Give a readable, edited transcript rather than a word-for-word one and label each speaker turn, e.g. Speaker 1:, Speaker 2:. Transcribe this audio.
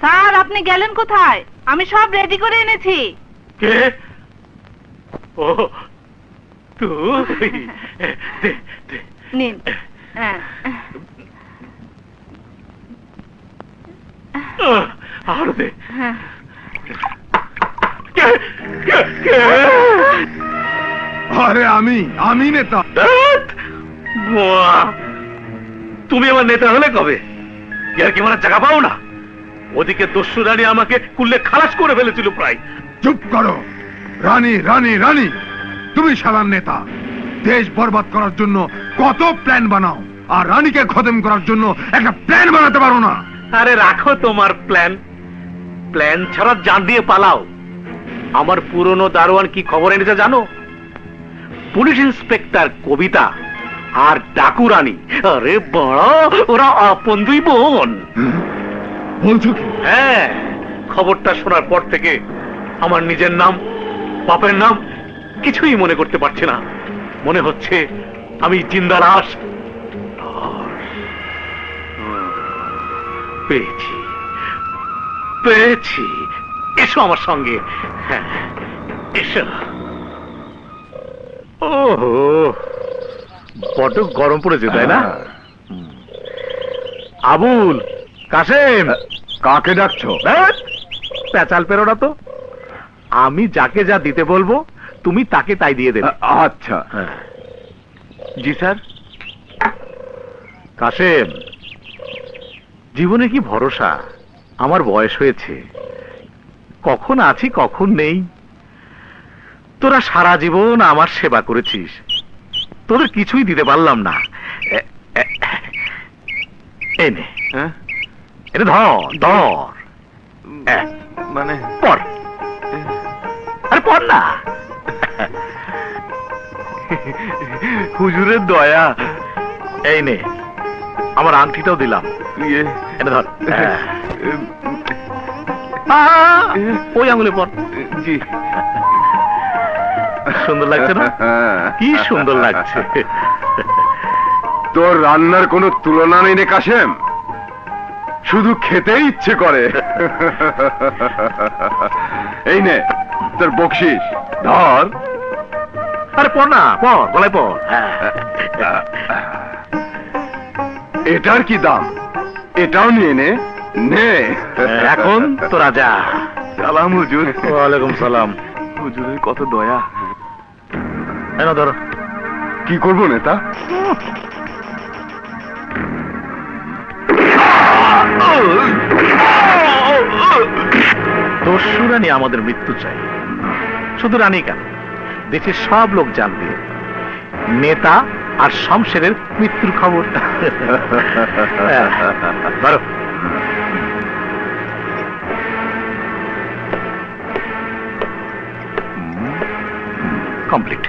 Speaker 1: Sir আপনি গেলেন কোথায়? আমি সব রেডি করে এনেছি।
Speaker 2: কে? ও তুই,
Speaker 1: নিন।
Speaker 2: আর দে।
Speaker 3: আরে আমি নেতা।
Speaker 2: তুমি আমার নেতা হলে কবে? ইয়ার কি মারা জায়গা পাও না? ওদিকে দস্যু রানী আমাকে কুল্লে খালাস করে ফেলেছিল প্রায়।
Speaker 3: চুপ করো। রানী রানী রানী, তুমি সাধারণ নেতা। দেশ বরবাদ করার জন্য কত প্ল্যান বানাও, আর রানীকে খতম করার জন্য একটা প্ল্যান বানাতে পারো না।
Speaker 2: আরে রাখো তোমার প্ল্যান, প্ল্যান ছাড়া জান দিয়ে পালাও। আমার পুরনো দারোয়ান কি খবর এনেছে জানো? পুলিশ ইন্সপেক্টর কবিতা আর ডাকু রানী, আরে বড় ওরা আপন দুই বোন।
Speaker 3: বলছো কি?
Speaker 2: হ্যাঁ, খবরটা শোনার পর থেকে আমার নিজের নাম, বাপের নাম কিছুই মনে করতে পারছি না। মনে হচ্ছে আমি জিন্দা লাশ। পেয়েছি পেয়েছি, এসো আমার সঙ্গে। হ্যাঁ এসো। ওহো, বড্ড গরম পড়েছে তাই না? আবুল, কাসেম,
Speaker 3: কাকে ডাকছো?
Speaker 2: পেঁচাল পেরো না তো। আমি যাকে যা দিতে বলবো তুমি তাকে তাই দিয়ে দেবে।
Speaker 3: আচ্ছা।
Speaker 2: জি স্যার। কাসেম, জীবনে কি ভরসা? আমার বয়স হয়েছে, কখন আছি কখন নেই। তোরা সারা জীবন আমার সেবা করেছিস, তোদের কিছুই দিতে পারলাম না। এনে এটা ধর ধর,
Speaker 3: মানে
Speaker 2: পর। আরে পর না। হুজুরের দয়া। এই নে, আমার আংটিটাও দিলাম। এটা ধর। ওই আঙুলে পর।
Speaker 3: জি।
Speaker 2: সুন্দর লাগছে না? কি সুন্দর লাগছে।
Speaker 3: তোর রান্নার কোনো তুলনা নেই রে কাসেম, শুধু খেতেই ইচ্ছে করে। এই নে তোর বকশিস, ধর।
Speaker 2: আরে পর না, পর, গলায় পর।
Speaker 3: এটার কি দাম? এটাও নিয়ে নে। নে
Speaker 2: এখন তো রাজা।
Speaker 3: সালাম হুজুর।
Speaker 2: ওয়ালাইকুম সালাম।
Speaker 3: হুজুরের কত দয়া।
Speaker 2: এনো ধরো।
Speaker 3: কি করবো নেতা?
Speaker 2: দস্যু রানী আমাদের মৃত্যু চাই। শুধু রানী কেন, দেশের সব লোক জানবে নেতা আর শমশেরের মৃত্যুর খবর। ধরো। কমপ্লিট।